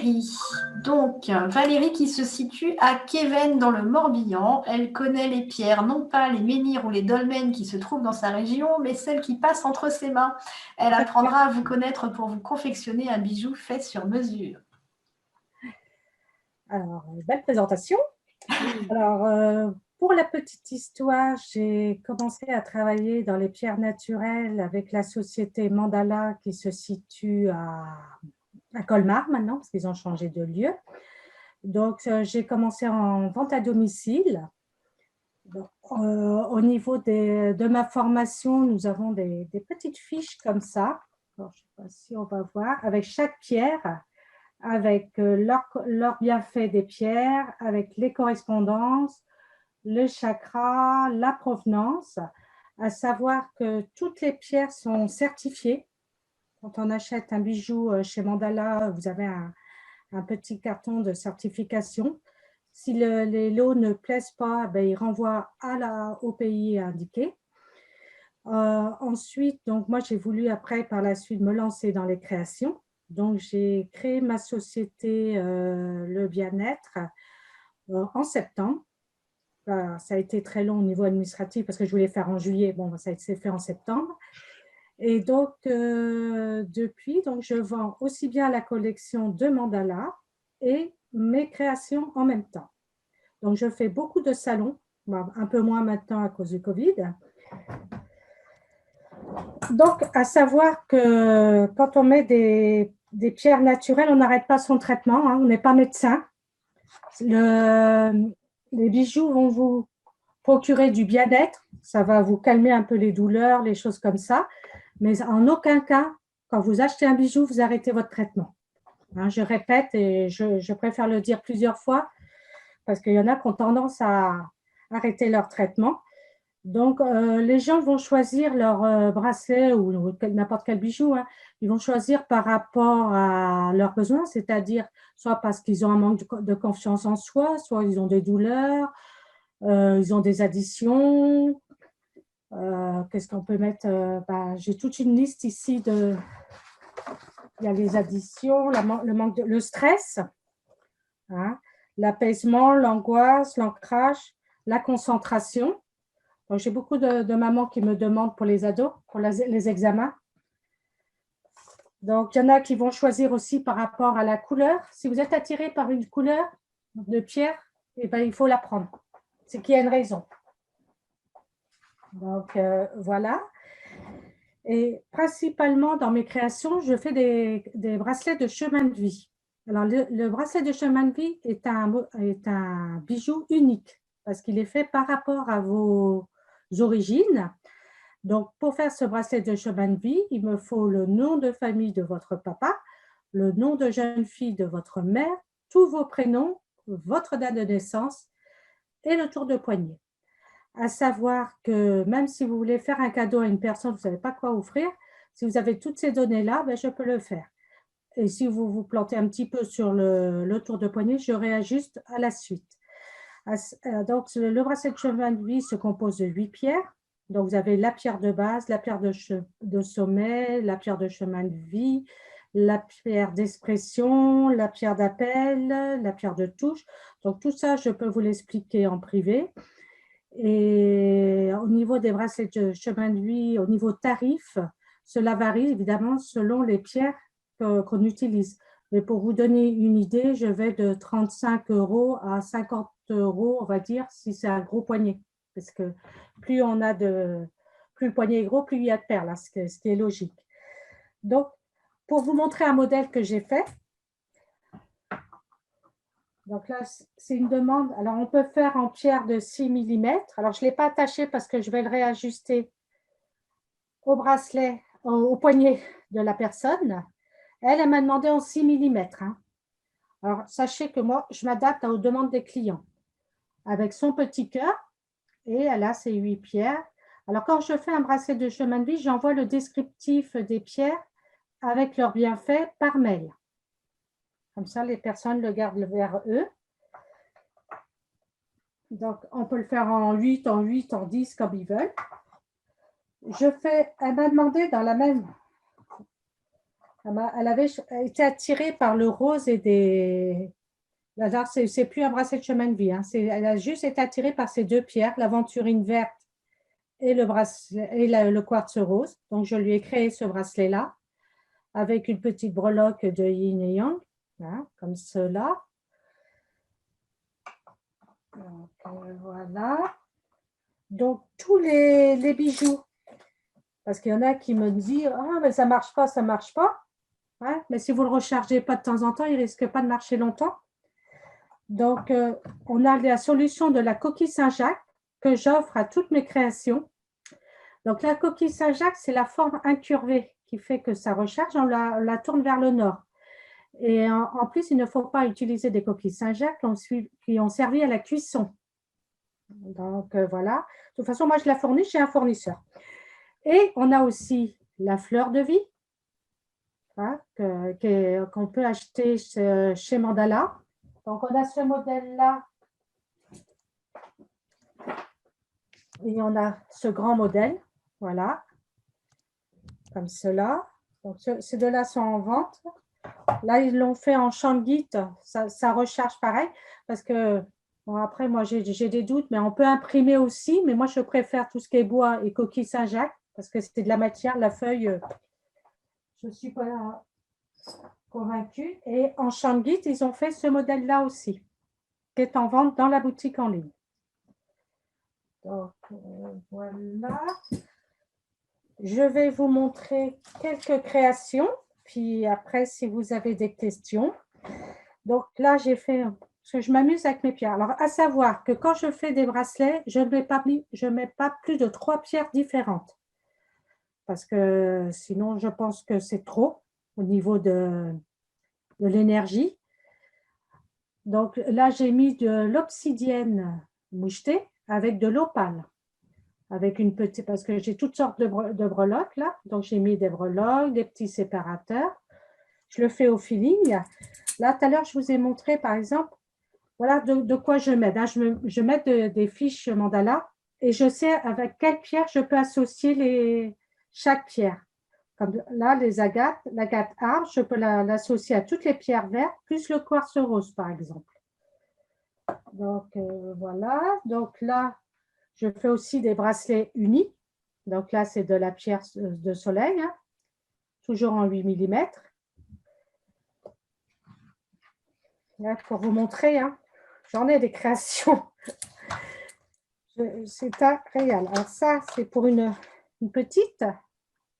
Valérie. Donc, Valérie qui se situe à Quéven dans le Morbihan. Elle connaît les pierres, non pas les menhirs ou les dolmens qui se trouvent dans sa région, mais celles qui passent entre ses mains. Elle apprendra à vous connaître pour vous confectionner un bijou fait sur mesure. Alors, belle présentation. Alors, pour la petite histoire, j'ai commencé à travailler dans les pierres naturelles avec la société Mandala qui se situe à Colmar maintenant, parce qu'ils ont changé de lieu. Donc, j'ai commencé en vente à domicile. Donc, au niveau de ma formation, nous avons des petites fiches comme ça. Alors, je ne sais pas si on va voir, avec chaque pierre, avec leur bienfait des pierres, avec les correspondances, le chakra, la provenance, à savoir que toutes les pierres sont certifiées. Quand on achète un bijou chez Mandala, vous avez un petit carton de certification. Si les lots ne plaisent pas, ben, ils renvoient au pays indiqué. Ensuite, donc moi, j'ai voulu après, par la suite, me lancer dans les créations. Donc, j'ai créé ma société Le Bien-être en septembre. Ça a été très long au niveau administratif parce que je voulais faire en juillet. Bon, ça a été fait en septembre. Et donc, depuis, donc, je vends aussi bien la collection de Mandala et mes créations en même temps. Donc, je fais beaucoup de salons, un peu moins maintenant à cause du Covid. Donc, à savoir que quand on met des pierres naturelles, on n'arrête pas son traitement, hein, on n'est pas médecin. Les bijoux vont vous procurer du bien-être, ça va vous calmer un peu les douleurs, les choses comme ça, mais en aucun cas, quand vous achetez un bijou, vous arrêtez votre traitement. Hein, je répète et je préfère le dire plusieurs fois parce qu'il y en a qui ont tendance à arrêter leur traitement. Donc, les gens vont choisir leur bracelet ou n'importe quel bijou. Hein. Ils vont choisir par rapport à leurs besoins, c'est-à-dire soit parce qu'ils ont un manque de confiance en soi, soit ils ont des douleurs, ils ont des additions. Qu'est-ce qu'on peut mettre j'ai toute une liste ici de. Il y a les additions, le stress, hein, l'apaisement, l'angoisse, l'ancrage, la concentration. Donc, j'ai beaucoup de mamans qui me demandent pour les ados, pour les examens. Donc, il y en a qui vont choisir aussi par rapport à la couleur. Si vous êtes attiré par une couleur de pierre, eh ben, il faut la prendre. C'est qu'il y a une raison. Donc, voilà. Et principalement, dans mes créations, je fais des bracelets de chemin de vie. Alors, le bracelet de chemin de vie est un bijou unique parce qu'il est fait par rapport à vos origines. Donc, pour faire ce bracelet de chemin de vie, il me faut le nom de famille de votre papa, le nom de jeune fille de votre mère, tous vos prénoms, votre date de naissance et le tour de poignet. À savoir que même si vous voulez faire un cadeau à une personne, vous ne savez pas quoi offrir, si vous avez toutes ces données-là, ben, je peux le faire. Et si vous vous plantez un petit peu sur le tour de poignet, je réajuste à la suite. Donc, le bracelet de chemin de vie se compose de 8 pierres. Donc, vous avez la pierre de base, la pierre de sommet, la pierre de chemin de vie, la pierre d'expression, la pierre d'appel, la pierre de touche. Donc, tout ça, je peux vous l'expliquer en privé. Et au niveau des bracelets de chemin de vie, au niveau tarif, cela varie évidemment selon les pierres qu'on utilise. Mais pour vous donner une idée, je vais de 35 € à 50 €, on va dire, si c'est un gros poignet. Parce que plus le poignet est gros, plus il y a de perles, hein, ce qui est logique. Donc, pour vous montrer un modèle que j'ai fait, donc là, c'est une demande. Alors, on peut faire en pierre de 6 mm. Alors, je ne l'ai pas attaché parce que je vais le réajuster au bracelet, au poignet de la personne. Elle m'a demandé en 6 mm. Hein. Alors, sachez que moi, je m'adapte aux demandes des clients. Avec son petit cœur, et elle a ses 8 pierres. Alors, quand je fais un bracelet de chemin de vie, j'envoie le descriptif des pierres avec leurs bienfaits par mail. Comme ça, les personnes le gardent vers eux. Donc, on peut le faire en 8, en 8, en 10, comme ils veulent. Elle m'a demandé dans la même Elle avait été attirée par le rose et des… Là, c'est plus un bracelet de chemin de vie. Hein. Elle a juste été attirée par ces deux pierres, l'aventurine verte et le quartz rose. Donc, je lui ai créé ce bracelet-là avec une petite breloque de yin et yang, hein, comme cela. Donc, voilà. Donc, tous les bijoux, parce qu'il y en a qui me disent « Ah, mais ça ne marche pas, ça ne marche pas. Ouais, mais si vous ne le rechargez pas de temps en temps, il ne risque pas de marcher longtemps. » Donc, on a la solution de la coquille Saint-Jacques que j'offre à toutes mes créations. Donc, la coquille Saint-Jacques, c'est la forme incurvée qui fait que ça recharge, on la tourne vers le nord. Et en plus, il ne faut pas utiliser des coquilles Saint-Jacques qui ont servi à la cuisson. Donc, voilà. De toute façon, moi, je la fournis chez un fournisseur. Et on a aussi la fleur de vie, hein, qu'on peut acheter chez Mandala. Donc, on a ce modèle-là. Et on a ce grand modèle, voilà, comme cela. Donc, ces deux-là sont en vente. Là, ils l'ont fait en Shangit, ça recharge pareil, parce que, bon, après, moi, j'ai des doutes, mais on peut imprimer aussi, mais moi, je préfère tout ce qui est bois et coquille Saint-Jacques, parce que c'est de la matière, la feuille, je ne suis pas convaincue. Et en Shangit, ils ont fait ce modèle-là aussi, qui est en vente dans la boutique en ligne. Donc, voilà. Je vais vous montrer quelques créations, puis après, si vous avez des questions. Donc là, j'ai fait, parce que je m'amuse avec mes pierres. Alors, à savoir que quand je fais des bracelets, je ne mets pas plus de 3 pierres différentes. Parce que sinon, je pense que c'est trop au niveau de l'énergie. Donc là, j'ai mis de l'obsidienne mouchetée avec de l'opale. Avec une petite, parce que j'ai toutes sortes de breloques là. Donc, j'ai mis des breloques, des petits séparateurs. Je le fais au feeling. Là, tout à l'heure, je vous ai montré, par exemple, voilà de quoi je m'aide. Hein. Je mets des fiches mandala et je sais avec quelle pierre je peux associer chaque pierre. Comme là, les agates, l'agate arbre, je peux l'associer à toutes les pierres vertes, plus le quartz rose, par exemple. Donc, voilà. Donc là, je fais aussi des bracelets unis. Donc là, c'est de la pierre de soleil, hein, toujours en 8 mm. Là, pour vous montrer, hein, j'en ai des créations. C'est un réel. Alors ça, c'est pour une petite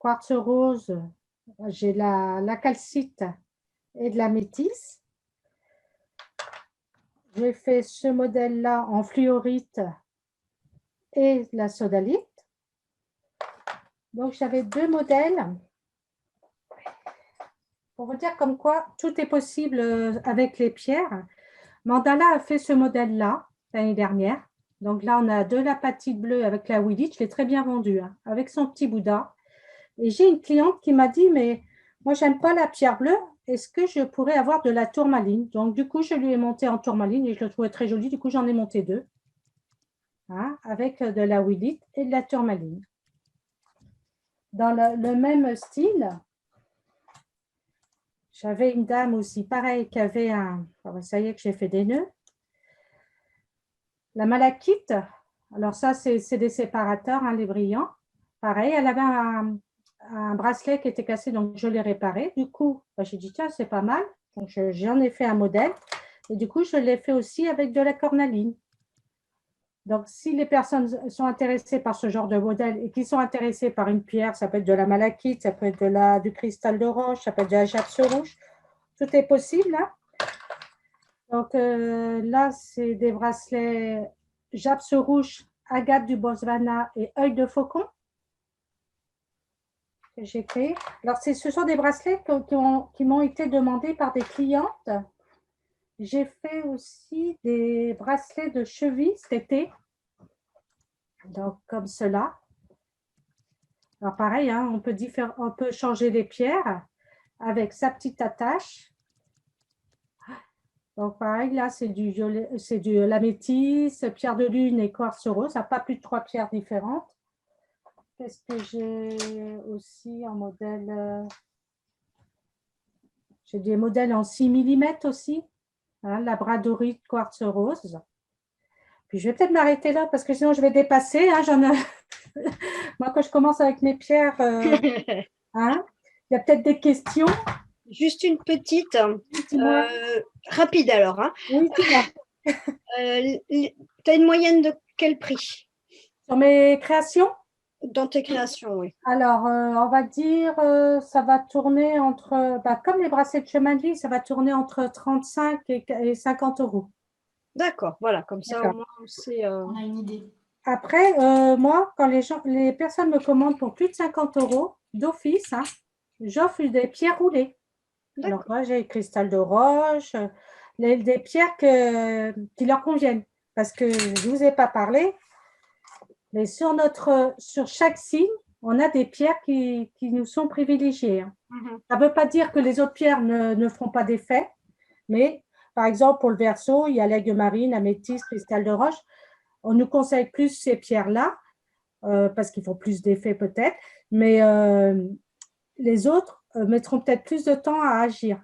quartz rose. J'ai la calcite et de la métisse. J'ai fait ce modèle-là en fluorite et de la sodalite. Donc, j'avais 2 modèles. Pour vous dire comme quoi tout est possible avec les pierres. Mandala a fait ce modèle-là l'année dernière. Donc là, on a de l'apatite bleue avec la Willy. Je l'ai très bien vendue, hein, avec son petit Bouddha. Et j'ai une cliente qui m'a dit, mais moi, j'aime pas la pierre bleue. Est-ce que je pourrais avoir de la tourmaline? Donc, du coup, je lui ai monté en tourmaline et je le trouvais très joli. Du coup, j'en ai monté 2, hein, avec de la Willy et de la tourmaline. Dans le même style, j'avais une dame aussi, pareil, qui avait un… Ça y est que j'ai fait des nœuds. La malachite, alors ça, c'est des séparateurs, hein, les brillants. Pareil, elle avait un bracelet qui était cassé, donc je l'ai réparé. Du coup, j'ai dit, tiens, c'est pas mal. Donc, j'en ai fait un modèle. Et du coup, je l'ai fait aussi avec de la cornaline. Donc, si les personnes sont intéressées par ce genre de modèle et qui sont intéressées par une pierre, ça peut être de la malachite, ça peut être du cristal de roche, ça peut être de la gypse rouge. Tout est possible, là. Donc, là, c'est des bracelets gypse rouge, agate du Botswana et œil de faucon que j'ai créé. Alors, ce sont des bracelets qui m'ont été demandés par des clientes. J'ai fait aussi des bracelets de cheville cet été. Donc, comme cela. Alors, pareil, hein, on peut changer les pierres avec sa petite attache. Donc, pareil, là, c'est du l'améthyste, pierre de lune et quartz rose. Ça n'a pas plus de 3 pierres différentes. Qu'est-ce que j'ai aussi en modèle? J'ai des modèles en 6 mm aussi, hein, labradorite, quartz rose. Puis je vais peut-être m'arrêter là parce que sinon je vais dépasser. Hein, moi, quand je commence avec mes pierres, hein, il y a peut-être des questions. Juste une petite, Dis-moi. rapide alors. Hein. Oui, dis-moi. Tu as une moyenne de quel prix Sur mes créations? dans tes créations, oui. Alors, on va dire, ça va tourner entre, comme les bracelets de chemin de vie, ça va tourner entre 35 et 50 euros. D'accord, voilà, comme ça au moins on sait. On a une idée. Après, moi, quand les personnes me commandent pour plus de 50 euros, d'office, hein, j'offre des pierres roulées. Alors, moi, j'ai cristal de roche, des pierres qui leur conviennent. Parce que je ne vous ai pas parlé, mais sur chaque signe, on a des pierres qui nous sont privilégiées. Hein. Ça ne veut pas dire que les autres pierres ne feront pas d'effet, mais par exemple, pour le Verseau, il y a l'aigle marine, améthyste, cristal de roche. On nous conseille plus ces pierres-là, parce qu'ils font plus d'effet peut-être, mais les autres mettront peut-être plus de temps à agir.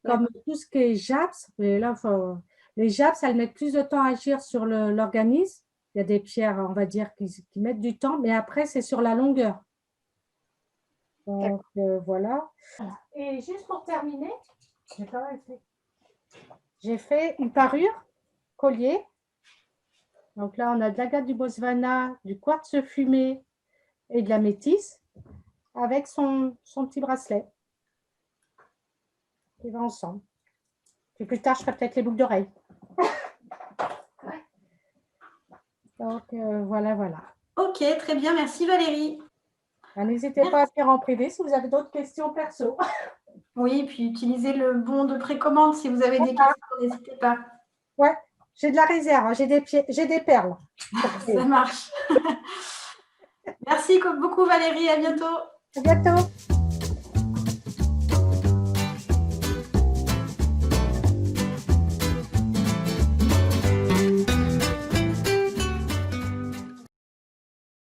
Comme tout ce qui est JAPS, les JAPS, elles mettent plus de temps à agir sur l'organisme. Il y a des pierres, on va dire, qui mettent du temps, mais après, c'est sur la longueur. Donc, voilà. Et juste pour terminer, j'ai fait une parure, collier. Donc là, on a de l'agate du Botswana, du quartz fumé et de la métisse avec son petit bracelet qui va ensemble. Puis plus tard, je ferai peut-être les boucles d'oreilles. Donc, voilà. Ok, très bien. Merci Valérie. N'hésitez pas à faire en privé si vous avez d'autres questions perso. Oui, puis utilisez le bon de précommande si vous avez des questions, n'hésitez pas. Ouais, j'ai de la réserve, hein, j'ai des perles. Ça marche. Merci beaucoup Valérie, à bientôt. À bientôt.